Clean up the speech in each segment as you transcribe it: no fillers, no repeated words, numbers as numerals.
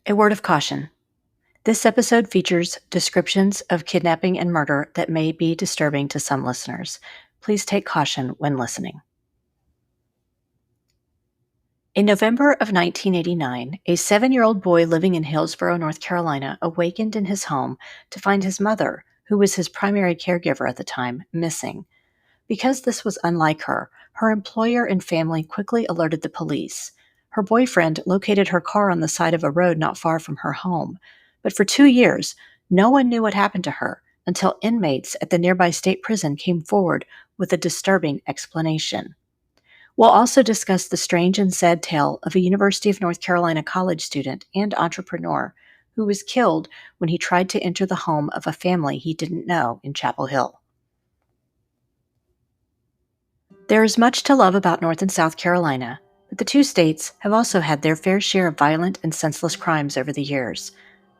A word of caution. This episode features descriptions of kidnapping and murder that may be disturbing to some listeners. Please take caution when listening. In November of 1989, a 7-year-old boy living in Hillsborough, North Carolina, awakened in his home to find his mother, who was his primary caregiver at the time, missing. Because this was unlike her, her employer and family quickly alerted the police. Her boyfriend located her car on the side of a road not far from her home. But for 2 years, no one knew what happened to her until inmates at the nearby state prison came forward with a disturbing explanation. We'll also discuss the strange and sad tale of a University of North Carolina college student and entrepreneur who was killed when he tried to enter the home of a family he didn't know in Chapel Hill. There is much to love about North and South Carolina, but the two states have also had their fair share of violent and senseless crimes over the years.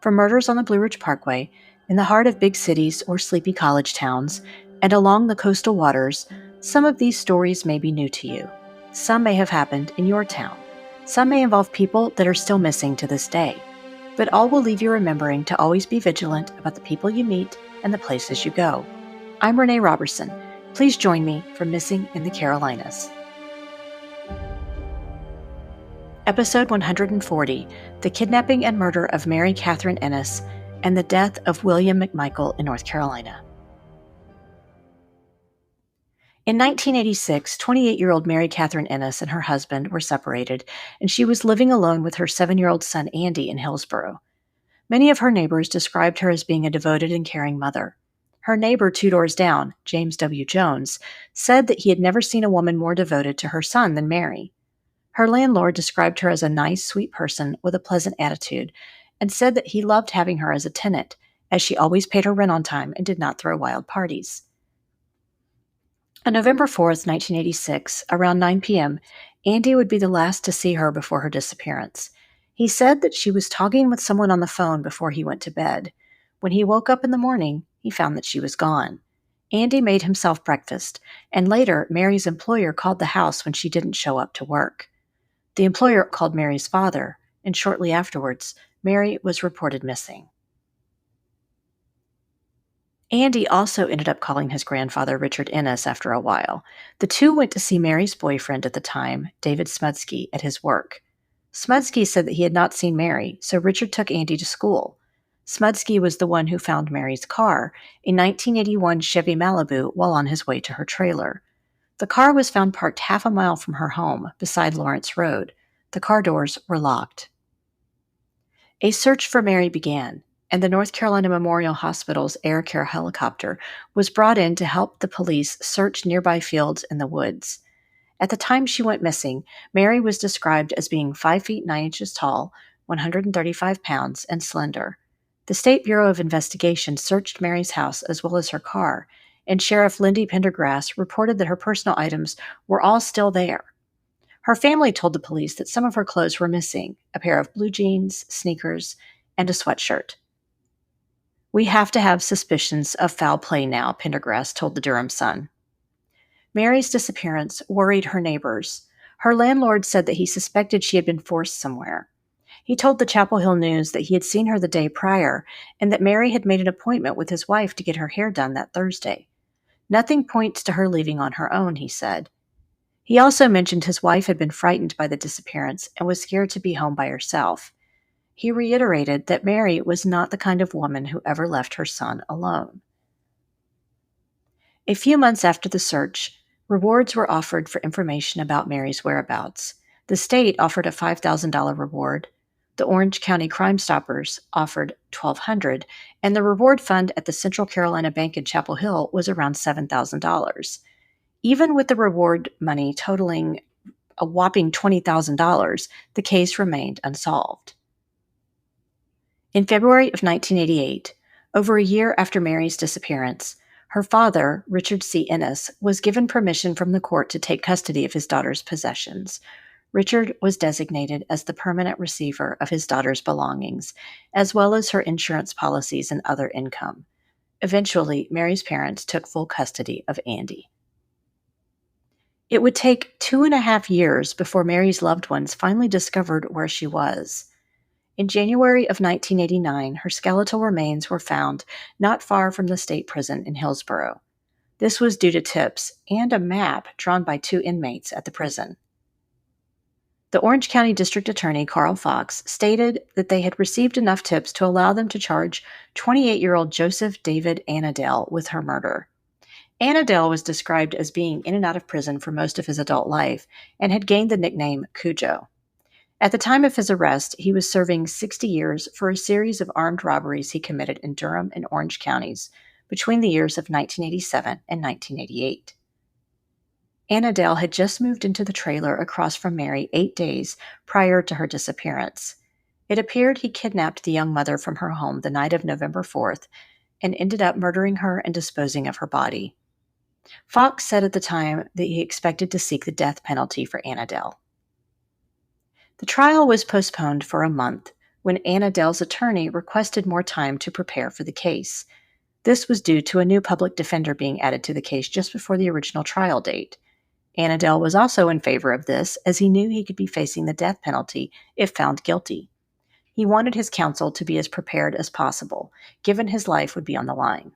From murders on the Blue Ridge Parkway, in the heart of big cities or sleepy college towns, and along the coastal waters, some of these stories may be new to you. Some may have happened in your town. Some may involve people that are still missing to this day. But all will leave you remembering to always be vigilant about the people you meet and the places you go. I'm Renee Robertson. Please join me for Missing in the Carolinas. Episode 140, The Kidnapping and Murder of Mary Kathryn Ennis and the Death of William McMichael in North Carolina. In 1986, 28-year-old Mary Kathryn Ennis and her husband were separated, and she was living alone with her 7-year-old son Andy in Hillsborough. Many of her neighbors described her as being a devoted and caring mother. Her neighbor 2 doors down, James W. Jones, said that he had never seen a woman more devoted to her son than Mary. Her landlord described her as a nice, sweet person with a pleasant attitude, and said that he loved having her as a tenant, as she always paid her rent on time and did not throw wild parties. On November 4th, 1986, around 9 p.m., Andy would be the last to see her before her disappearance. He said that she was talking with someone on the phone before he went to bed. When he woke up in the morning, he found that she was gone. Andy made himself breakfast, and later, Mary's employer called the house when she didn't show up to work. The employer called Mary's father, and shortly afterwards, Mary was reported missing. Andy also ended up calling his grandfather, Richard Ennis, after a while. The two went to see Mary's boyfriend at the time, David Smudsky, at his work. Smudsky said that he had not seen Mary, so Richard took Andy to school. Smudsky was the one who found Mary's car, a 1981 Chevy Malibu, while on his way to her trailer. The car was found parked half a mile from her home, beside Lawrence Road. The car doors were locked. A search for Mary began, and the North Carolina Memorial Hospital's Air Care helicopter was brought in to help the police search nearby fields and the woods. At the time she went missing, Mary was described as being 5 feet 9 inches tall, 135 pounds, and slender. The State Bureau of Investigation searched Mary's house as well as her car, and Sheriff Lindy Pendergrass reported that her personal items were all still there. Her family told the police that some of her clothes were missing, a pair of blue jeans, sneakers, and a sweatshirt. "We have to have suspicions of foul play now," Pendergrass told the Durham Sun. Mary's disappearance worried her neighbors. Her landlord said that he suspected she had been forced somewhere. He told the Chapel Hill News that he had seen her the day prior and that Mary had made an appointment with his wife to get her hair done that Thursday. "Nothing points to her leaving on her own," he said. He also mentioned his wife had been frightened by the disappearance and was scared to be home by herself. He reiterated that Mary was not the kind of woman who ever left her son alone. A few months after the search, rewards were offered for information about Mary's whereabouts. The state offered a $5,000 reward. The Orange County Crime Stoppers offered $1,200, and the reward fund at the Central Carolina Bank in Chapel Hill was around $7,000. Even with the reward money totaling a whopping $20,000, the case remained unsolved. In February of 1988, over a year after Mary's disappearance, her father, Richard C. Ennis, was given permission from the court to take custody of his daughter's possessions. Richard was designated as the permanent receiver of his daughter's belongings, as well as her insurance policies and other income. Eventually, Mary's parents took full custody of Andy. It would take 2.5 years before Mary's loved ones finally discovered where she was. In January of 1989, her skeletal remains were found not far from the state prison in Hillsborough. This was due to tips and a map drawn by 2 inmates at the prison. The Orange County District Attorney, Carl Fox, stated that they had received enough tips to allow them to charge 28-year-old Joseph David Annadale with her murder. Annadale was described as being in and out of prison for most of his adult life and had gained the nickname Cujo. At the time of his arrest, he was serving 60 years for a series of armed robberies he committed in Durham and Orange counties between the years of 1987 and 1988. Annadale had just moved into the trailer across from Mary 8 days prior to her disappearance. It appeared he kidnapped the young mother from her home the night of November 4th and ended up murdering her and disposing of her body. Fox said at the time that he expected to seek the death penalty for Annadale. The trial was postponed for a month when Annadale's attorney requested more time to prepare for the case. This was due to a new public defender being added to the case just before the original trial date. Annadale was also in favor of this, as he knew he could be facing the death penalty if found guilty. He wanted his counsel to be as prepared as possible, given his life would be on the line.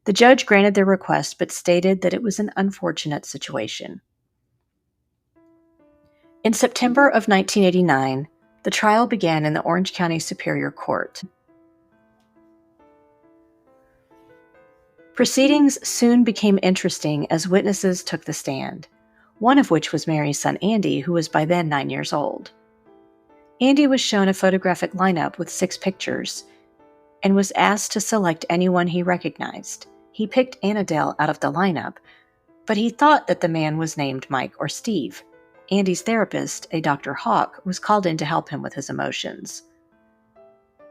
The judge granted their request, but stated that it was an unfortunate situation. In September of 1989, the trial began in the Orange County Superior Court. Proceedings soon became interesting as witnesses took the stand, one of which was Mary's son Andy, who was by then 9 years old. Andy was shown a photographic lineup with 6 pictures and was asked to select anyone he recognized. He picked Annadale out of the lineup, but he thought that the man was named Mike or Steve. Andy's therapist, a Dr. Hawk, was called in to help him with his emotions.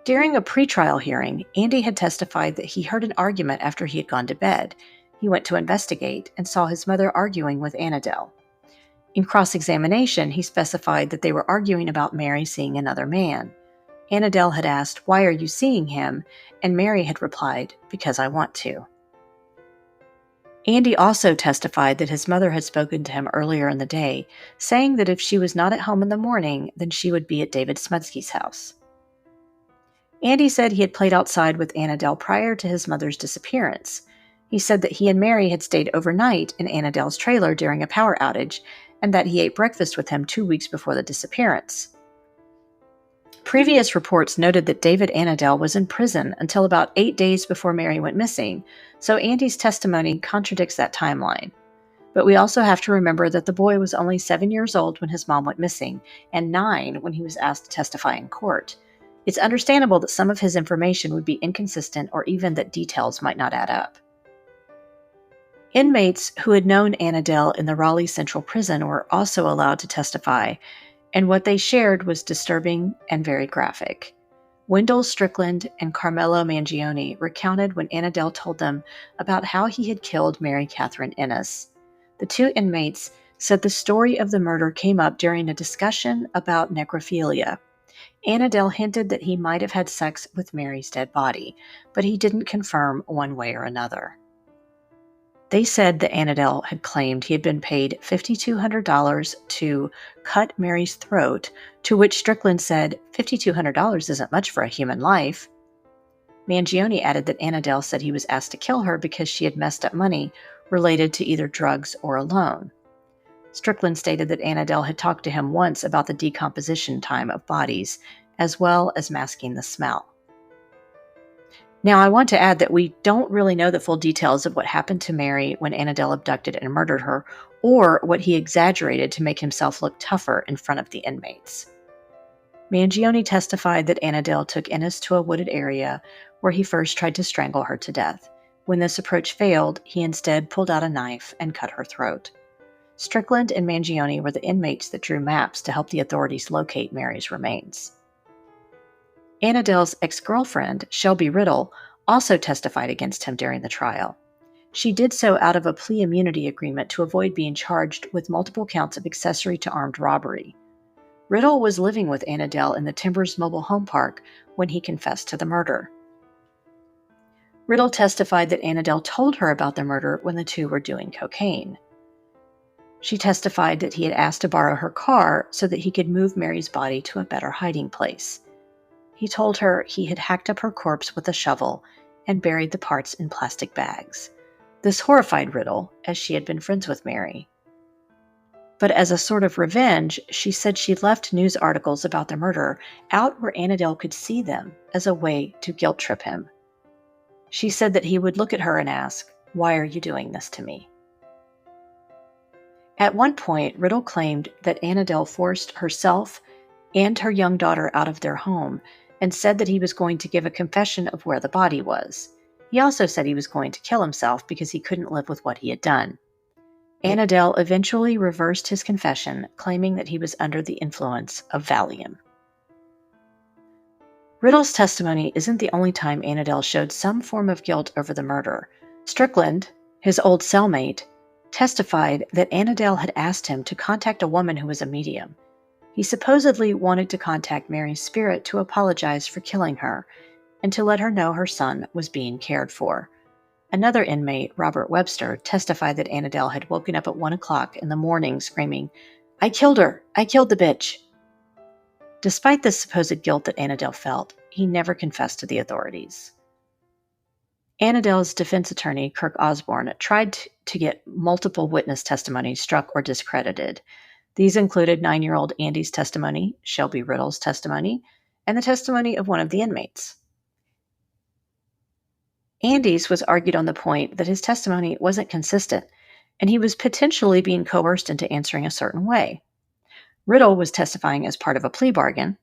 During a pretrial hearing, Andy had testified that he heard an argument after he had gone to bed. He went to investigate and saw his mother arguing with Annadale. In cross-examination, he specified that they were arguing about Mary seeing another man. Annadale had asked, "Why are you seeing him?" and Mary had replied, "Because I want to." Andy also testified that his mother had spoken to him earlier in the day, saying that if she was not at home in the morning, then she would be at David Smudsky's house. Andy said he had played outside with Annadale prior to his mother's disappearance. He said that he and Mary had stayed overnight in Annadale's trailer during a power outage, and that he ate breakfast with him 2 weeks before the disappearance. Previous reports noted that David Annadale was in prison until about 8 days before Mary went missing, so Andy's testimony contradicts that timeline. But we also have to remember that the boy was only 7 years old when his mom went missing, and 9 when he was asked to testify in court. It's understandable that some of his information would be inconsistent or even that details might not add up. Inmates who had known Annadale in the Raleigh Central Prison were also allowed to testify, and what they shared was disturbing and very graphic. Wendell Strickland and Carmelo Mangione recounted when Annadale told them about how he had killed Mary Kathryn Ennis. The 2 inmates said the story of the murder came up during a discussion about necrophilia. Annadale hinted that he might have had sex with Mary's dead body, but he didn't confirm one way or another. They said that Annadale had claimed he had been paid $5,200 to cut Mary's throat, to which Strickland said, $5,200 isn't much for a human life. Mangione added that Annadale said he was asked to kill her because she had messed up money related to either drugs or a loan. Strickland stated that Annadale had talked to him once about the decomposition time of bodies, as well as masking the smell. Now, I want to add that we don't really know the full details of what happened to Mary when Annadale abducted and murdered her, or what he exaggerated to make himself look tougher in front of the inmates. Mangione testified that Annadale took Ennis to a wooded area where he first tried to strangle her to death. When this approach failed, he instead pulled out a knife and cut her throat. Strickland and Mangione were the inmates that drew maps to help the authorities locate Mary's remains. Annadale's ex-girlfriend, Shelby Riddle, also testified against him during the trial. She did so out of a plea immunity agreement to avoid being charged with multiple counts of accessory to armed robbery. Riddle was living with Annadale in the Timbers Mobile Home Park when he confessed to the murder. Riddle testified that Annadale told her about the murder when the 2 were doing cocaine. She testified that he had asked to borrow her car so that he could move Mary's body to a better hiding place. He told her he had hacked up her corpse with a shovel and buried the parts in plastic bags. This horrified Riddle, as she had been friends with Mary. But as a sort of revenge, she said she left news articles about the murder out where Annandale could see them as a way to guilt trip him. She said that he would look at her and ask, "Why are you doing this to me?" At one point, Riddle claimed that Annandale forced herself and her young daughter out of their home and said that he was going to give a confession of where the body was. He also said he was going to kill himself because he couldn't live with what he had done. Annandale eventually reversed his confession, claiming that he was under the influence of Valium. Riddle's testimony isn't the only time Annandale showed some form of guilt over the murder. Strickland, his old cellmate, testified that Annandale had asked him to contact a woman who was a medium. He supposedly wanted to contact Mary's spirit to apologize for killing her and to let her know her son was being cared for. Another inmate, Robert Webster, testified that Annandale had woken up at 1 o'clock in the morning screaming, "I killed her! I killed the bitch!" Despite the supposed guilt that Annandale felt, he never confessed to the authorities. Annandale's defense attorney, Kirk Osborne, tried to get multiple witness testimonies struck or discredited. These included 9-year-old Andy's testimony, Shelby Riddle's testimony, and the testimony of one of the inmates. Andy's was argued on the point that his testimony wasn't consistent, and he was potentially being coerced into answering a certain way. Riddle was testifying as part of a plea bargain,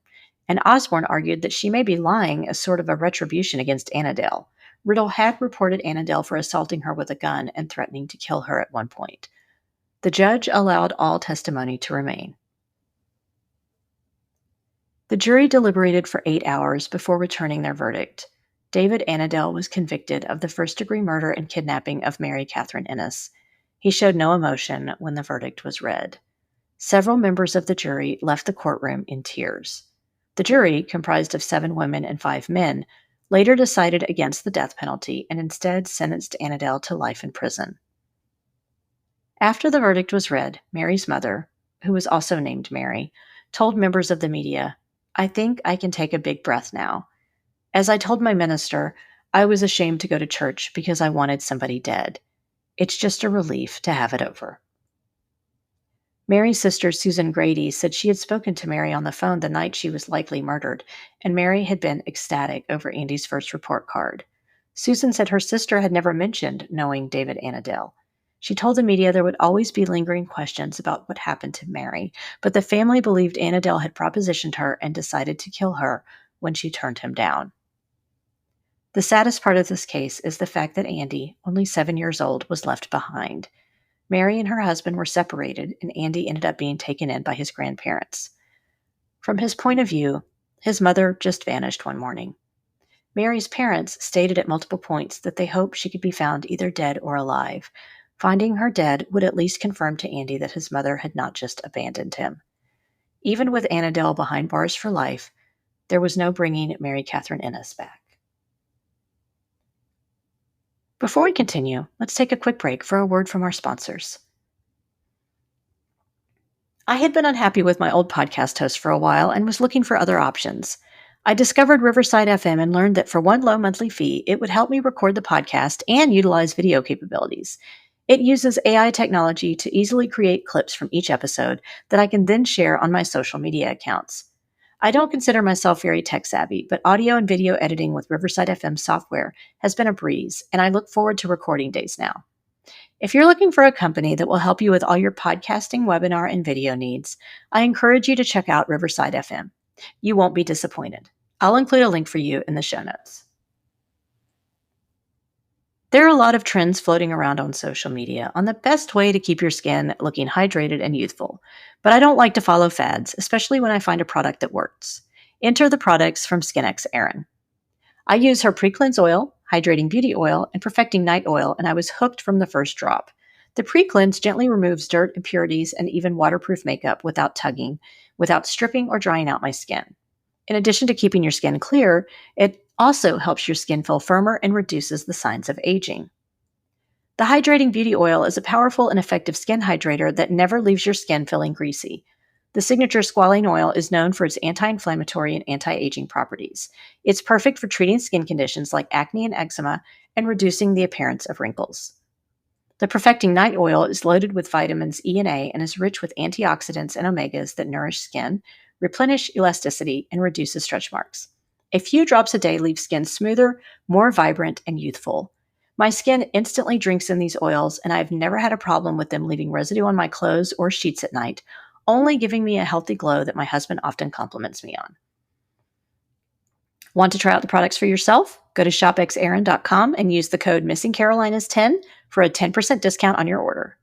and Osborne argued that she may be lying as sort of a retribution against Annandale. Riddle had reported Annandale for assaulting her with a gun and threatening to kill her at one point. The judge allowed all testimony to remain. The jury deliberated for 8 hours before returning their verdict. David Annandale was convicted of the first-degree murder and kidnapping of Mary Kathryn Ennis. He showed no emotion when the verdict was read. Several members of the jury left the courtroom in tears. The jury, comprised of 7 women and 5 men, later decided against the death penalty and instead sentenced Annandale to life in prison. After the verdict was read, Mary's mother, who was also named Mary, told members of the media, "I think I can take a big breath now. As I told my minister, I was ashamed to go to church because I wanted somebody dead. It's just a relief to have it over." Mary's sister, Susan Grady, said she had spoken to Mary on the phone the night she was likely murdered, and Mary had been ecstatic over Andy's first report card. Susan said her sister had never mentioned knowing David Annandale. She told the media there would always be lingering questions about what happened to Mary, but the family believed Annandale had propositioned her and decided to kill her when she turned him down. The saddest part of this case is the fact that Andy, only 7 years old, was left behind. Mary and her husband were separated, and Andy ended up being taken in by his grandparents. From his point of view, his mother just vanished one morning. Mary's parents stated at multiple points that they hoped she could be found either dead or alive. Finding her dead would at least confirm to Andy that his mother had not just abandoned him. Even with Annandale behind bars for life, there was no bringing Mary Kathryn Ennis back. Before we continue, let's take a quick break for a word from our sponsors. I had been unhappy with my old podcast host for a while and was looking for other options. I discovered Riverside FM and learned that for one low monthly fee, it would help me record the podcast and utilize video capabilities. It uses AI technology to easily create clips from each episode that I can then share on my social media accounts. I don't consider myself very tech-savvy, but audio and video editing with Riverside FM software has been a breeze, and I look forward to recording days now. If you're looking for a company that will help you with all your podcasting, webinar, and video needs, I encourage you to check out Riverside FM. You won't be disappointed. I'll include a link for you in the show notes. There are a lot of trends floating around on social media on the best way to keep your skin looking hydrated and youthful, but I don't like to follow fads, especially when I find a product that works. Enter the products from SkinX Erin. I use her Pre-Cleanse Oil, Hydrating Beauty Oil, and Perfecting Night Oil, and I was hooked from the first drop. The Pre-Cleanse gently removes dirt, impurities, and even waterproof makeup without tugging, without stripping or drying out my skin. In addition to keeping your skin clear, it also helps your skin feel firmer and reduces the signs of aging. The Hydrating Beauty Oil is a powerful and effective skin hydrator that never leaves your skin feeling greasy. The signature squalane oil is known for its anti-inflammatory and anti-aging properties. It's perfect for treating skin conditions like acne and eczema and reducing the appearance of wrinkles. The Perfecting Night Oil is loaded with vitamins E and A and is rich with antioxidants and omegas that nourish skin, replenish elasticity, and reduces stretch marks. A few drops a day leave skin smoother, more vibrant, and youthful. My skin instantly drinks in these oils, and I've never had a problem with them leaving residue on my clothes or sheets at night, only giving me a healthy glow that my husband often compliments me on. Want to try out the products for yourself? Go to shopxaaron.com and use the code MissingCarolinas10 for a 10% discount on your order.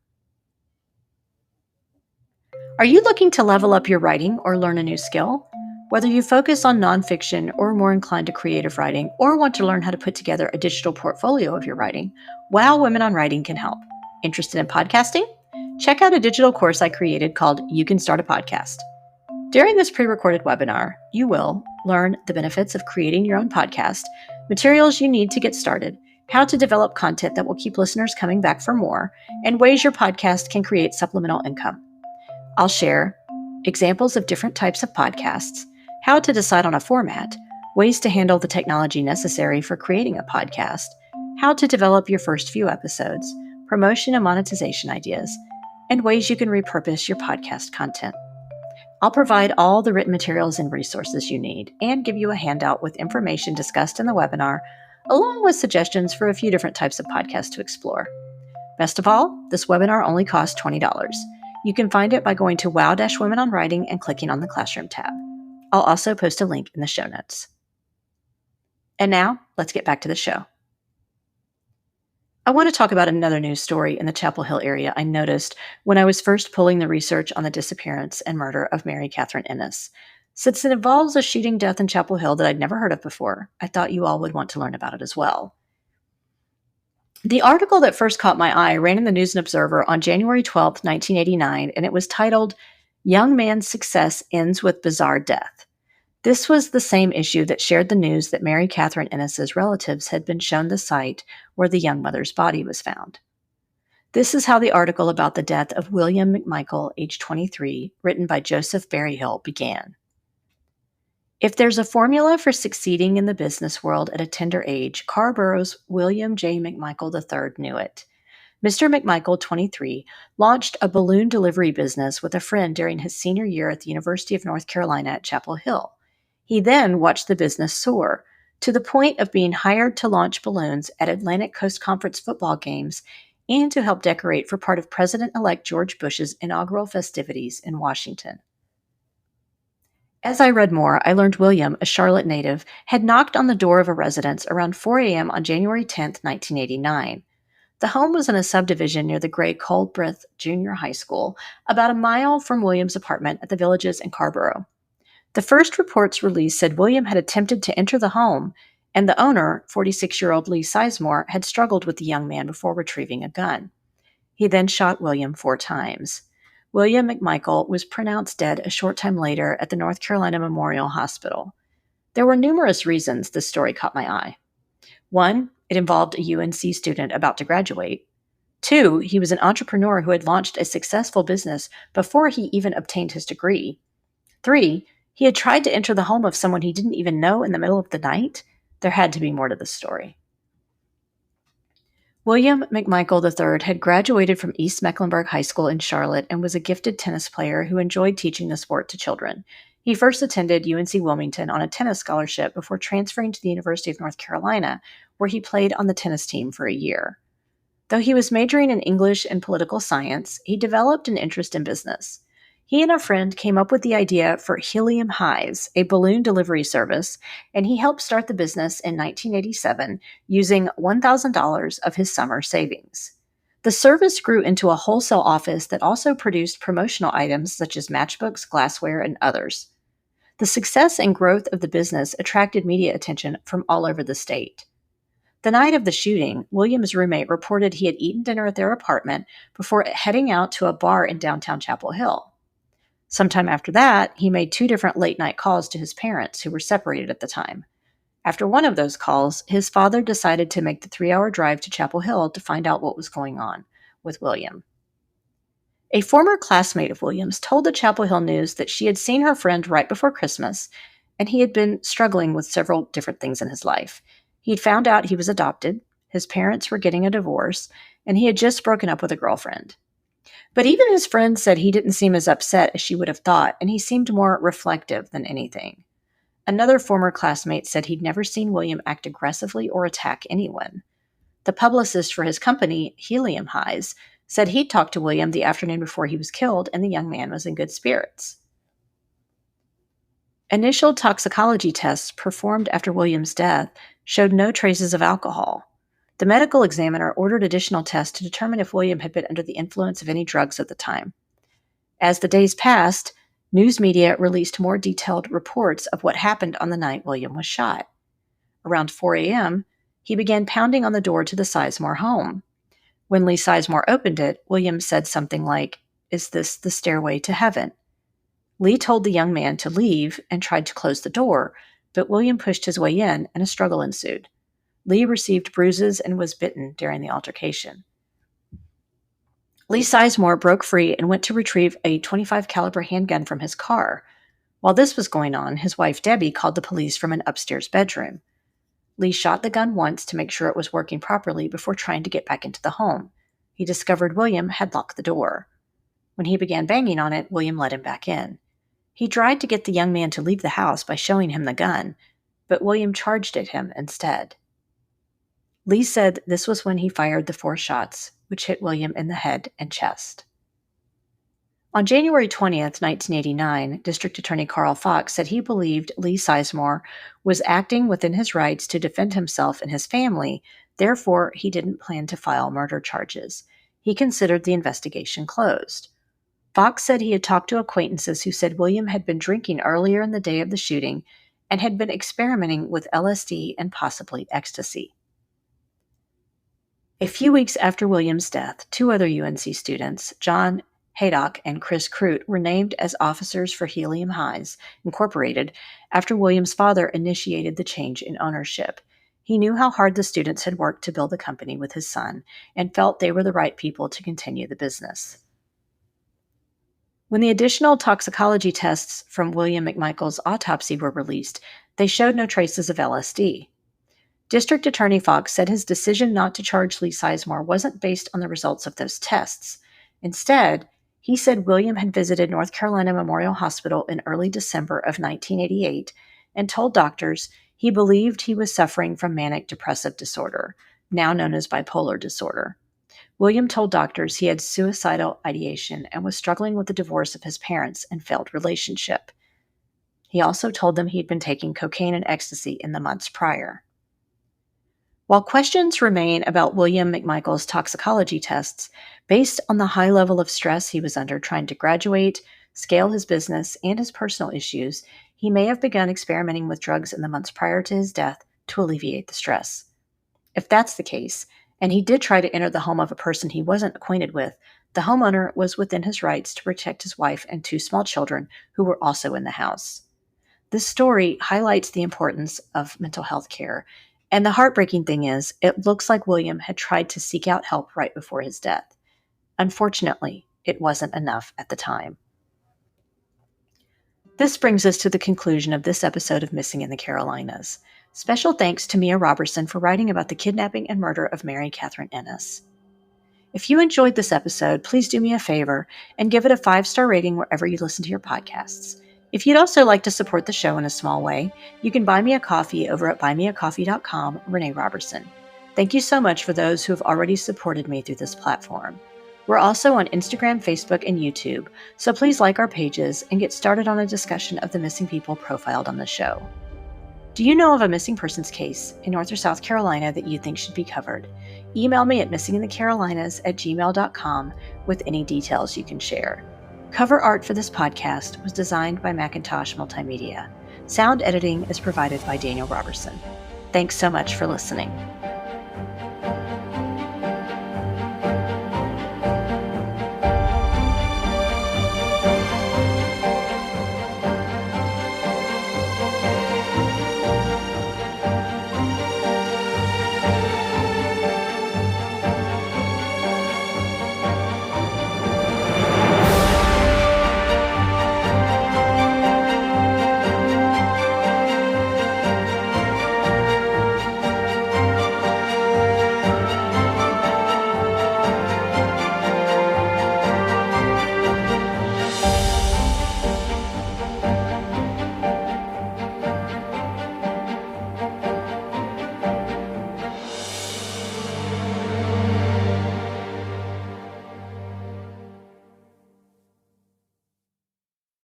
Are you looking to level up your writing or learn a new skill? Whether you focus on nonfiction or are more inclined to creative writing or want to learn how to put together a digital portfolio of your writing, Wow Women on Writing can help. Interested in podcasting? Check out a digital course I created called You Can Start a Podcast. During this pre-recorded webinar, you will learn the benefits of creating your own podcast, materials you need to get started, how to develop content that will keep listeners coming back for more, and ways your podcast can create supplemental income. I'll share examples of different types of podcasts, how to decide on a format, ways to handle the technology necessary for creating a podcast, how to develop your first few episodes, promotion and monetization ideas, and ways you can repurpose your podcast content. I'll provide all the written materials and resources you need and give you a handout with information discussed in the webinar, along with suggestions for a few different types of podcasts to explore. Best of all, this webinar only costs $20. You can find it by going to Wow-Women on Writing and clicking on the Classroom tab. I'll also post a link in the show notes. And now, let's get back to the show. I want to talk about another news story in the Chapel Hill area I noticed when I was first pulling the research on the disappearance and murder of Mary Kathryn Ennis. Since it involves a shooting death in Chapel Hill that I'd never heard of before, I thought you all would want to learn about it as well. The article that first caught my eye ran in the News and Observer on January 12, 1989, and it was titled, "Young Man's Success Ends with Bizarre Death." This was the same issue that shared the news that Mary Kathryn Ennis's relatives had been shown the site where the young mother's body was found. This is how the article about the death of William McMichael, age 23, written by Joseph Berryhill, began. If there's a formula for succeeding in the business world at a tender age, Carborough's William J. McMichael III knew it. Mr. McMichael, 23, launched a balloon delivery business with a friend during his senior year at the University of North Carolina at Chapel Hill. He then watched the business soar, to the point of being hired to launch balloons at Atlantic Coast Conference football games and to help decorate for part of President-elect George Bush's inaugural festivities in Washington. As I read more, I learned William, a Charlotte native, had knocked on the door of a residence around 4 a.m. on January 10, 1989. The home was in a subdivision near the Gray Coldbreath Junior High School, about a mile from William's apartment at the Villages in Carborough. The first reports released said William had attempted to enter the home, and the owner, 46-year-old Lee Sizemore, had struggled with the young man before retrieving a gun. He then shot William 4 times. William McMichael was pronounced dead a short time later at the North Carolina Memorial Hospital. There were numerous reasons this story caught my eye. 1, it involved a UNC student about to graduate. 2, he was an entrepreneur who had launched a successful business before he even obtained his degree. 3, he had tried to enter the home of someone he didn't even know in the middle of the night. There had to be more to the story. William McMichael III had graduated from East Mecklenburg High School in Charlotte and was a gifted tennis player who enjoyed teaching the sport to children. He first attended UNC Wilmington on a tennis scholarship before transferring to the University of North Carolina, where he played on the tennis team for a year. Though he was majoring in English and political science, he developed an interest in business. He and a friend came up with the idea for Helium Highs, a balloon delivery service, and he helped start the business in 1987 using $1,000 of his summer savings. The service grew into a wholesale office that also produced promotional items such as matchbooks, glassware, and others. The success and growth of the business attracted media attention from all over the state. The night of the shooting, William's roommate reported he had eaten dinner at their apartment before heading out to a bar in downtown Chapel Hill. Sometime after that, he made 2 different late-night calls to his parents, who were separated at the time. After one of those calls, his father decided to make the 3-hour drive to Chapel Hill to find out what was going on with William. A former classmate of William's told the Chapel Hill News that she had seen her friend right before Christmas, and he had been struggling with several different things in his life. He had found out he was adopted, his parents were getting a divorce, and he had just broken up with a girlfriend. But even his friend said he didn't seem as upset as she would have thought, and he seemed more reflective than anything. Another former classmate said he'd never seen William act aggressively or attack anyone. The publicist for his company, Helium Highs, said he'd talked to William the afternoon before he was killed, and the young man was in good spirits. Initial toxicology tests performed after William's death showed no traces of alcohol. The medical examiner ordered additional tests to determine if William had been under the influence of any drugs at the time. As the days passed, news media released more detailed reports of what happened on the night William was shot. Around 4 a.m., he began pounding on the door to the Sizemore home. When Lee Sizemore opened it, William said something like, "Is this the stairway to heaven?" Lee told the young man to leave and tried to close the door, but William pushed his way in and a struggle ensued. Lee received bruises and was bitten during the altercation. Lee Sizemore broke free and went to retrieve a .25 caliber handgun from his car. While this was going on, his wife Debbie called the police from an upstairs bedroom. Lee shot the gun once to make sure it was working properly before trying to get back into the home. He discovered William had locked the door. When he began banging on it, William let him back in. He tried to get the young man to leave the house by showing him the gun, but William charged at him instead. Lee said this was when he fired the 4 shots, which hit William in the head and chest. On January 20th, 1989, District Attorney Carl Fox said he believed Lee Sizemore was acting within his rights to defend himself and his family, therefore he didn't plan to file murder charges. He considered the investigation closed. Fox said he had talked to acquaintances who said William had been drinking earlier in the day of the shooting and had been experimenting with LSD and possibly ecstasy. A few weeks after William's death, 2 other UNC students, John Haydock and Chris Crute, were named as officers for Helium Highs, Incorporated, after William's father initiated the change in ownership. He knew how hard the students had worked to build the company with his son and felt they were the right people to continue the business. When the additional toxicology tests from William McMichael's autopsy were released, they showed no traces of LSD. District Attorney Fox said his decision not to charge Lee Sizemore wasn't based on the results of those tests. Instead, he said William had visited North Carolina Memorial Hospital in early December of 1988 and told doctors he believed he was suffering from manic depressive disorder, now known as bipolar disorder. William told doctors he had suicidal ideation and was struggling with the divorce of his parents and failed relationship. He also told them he had been taking cocaine and ecstasy in the months prior. While questions remain about William McMichael's toxicology tests, based on the high level of stress he was under trying to graduate, scale his business, and his personal issues, he may have begun experimenting with drugs in the months prior to his death to alleviate the stress. If that's the case, and he did try to enter the home of a person he wasn't acquainted with, the homeowner was within his rights to protect his wife and 2 small children who were also in the house. This story highlights the importance of mental health care, and the heartbreaking thing is, it looks like William had tried to seek out help right before his death. Unfortunately, it wasn't enough at the time. This brings us to the conclusion of this episode of Missing in the Carolinas. Special thanks to Mia Robertson for writing about the kidnapping and murder of Mary Kathryn Ennis. If you enjoyed this episode, please do me a favor and give it a 5-star rating wherever you listen to your podcasts. If you'd also like to support the show in a small way, you can buy me a coffee over at buymeacoffee.com, Renee Robertson. Thank you so much for those who have already supported me through this platform. We're also on Instagram, Facebook, and YouTube, so please like our pages and get started on a discussion of the missing people profiled on the show. Do you know of a missing persons case in North or South Carolina that you think should be covered? Email me at missinginthecarolinas@gmail.com with any details you can share. Cover art for this podcast was designed by Macintosh Multimedia. Sound editing is provided by Daniel Robertson. Thanks so much for listening.